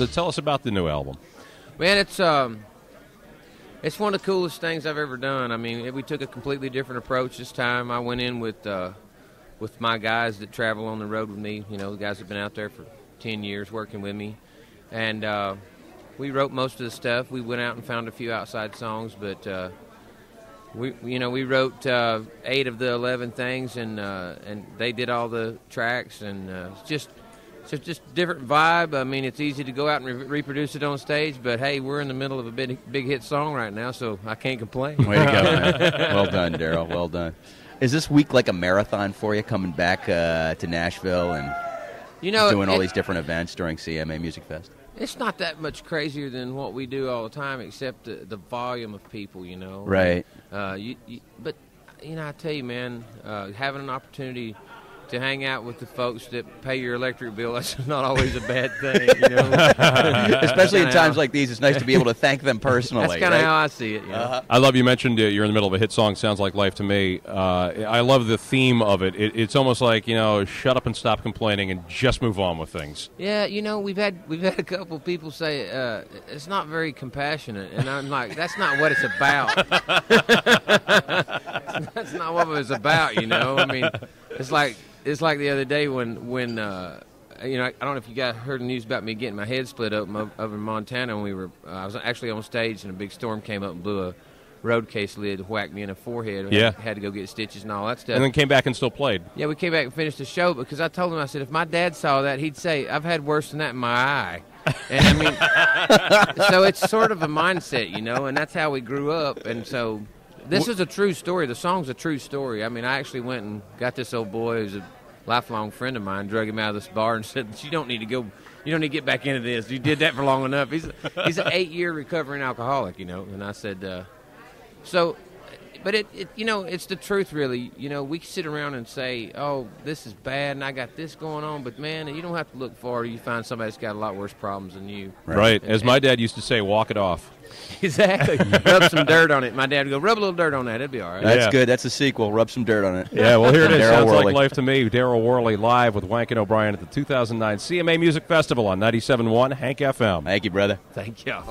tell us about the new album. Man, it's one of the coolest things I've ever done. I mean, we took a completely different approach this time. I went in with my guys that travel on the road with me. You know, the guys have been out there for 10 years working with me, and we wrote most of the stuff. We went out and found a few outside songs, but we wrote 8 of the 11 things, and they did all the tracks, and it's just a different vibe. I mean, it's easy to go out and reproduce it on stage, but hey, we're in the middle of a big hit song right now, so I can't complain. Way to go, man. Well done, Darryl. Well done. Is this week like a marathon for you, coming back to Nashville and doing all these different events during CMA Music Fest? It's not that much crazier than what we do all the time, except the volume of people, Right. But, I tell you, man, having an opportunity to hang out with the folks that pay your electric bill, that's not always a bad thing, Especially in times like these, it's nice to be able to thank them personally. That's kind of how I see it, I love you mentioned you're in the middle of a hit song, Sounds Like Life to me. I love the theme of it. It's almost like, shut up and stop complaining and just move on with things. Yeah, we've had a couple people say it's not very compassionate, and I'm like, that's not what it's about. That's not what it's about, I mean, it's like the other day when I don't know if you guys heard the news about me getting my head split open over in Montana, and I was actually on stage, and a big storm came up and blew a road case lid, whacked me in the forehead. Yeah. Had to go get stitches and all that stuff. And then came back and still played. Yeah, we came back and finished the show, because I told him, I said, if my dad saw that, he'd say, I've had worse than that in my eye. And I mean, so it's sort of a mindset, and that's how we grew up. And so this is a true story. The song's a true story. I mean, I actually went and got this old boy who's a lifelong friend of mine, drug him out of this bar and said, you don't need to get back into this. You did that for long enough. He's an 8-year recovering alcoholic, And I said, but it's the truth, really. We sit around and say, oh, this is bad and I got this going on, but man, you don't have to look far. You find somebody that's got a lot worse problems than you. Right. As my dad used to say, walk it off. Exactly. Rub some dirt on it. My dad would go, rub a little dirt on that. It'd be all right. That's good. That's a sequel. Rub some dirt on it. Yeah, well, here it is. Darryl Sounds Worley. Like Life to me. Darryl Worley live with Wank and O'Brien at the 2009 CMA Music Festival on 97.1 Hank FM. Thank you, brother. Thank y'all.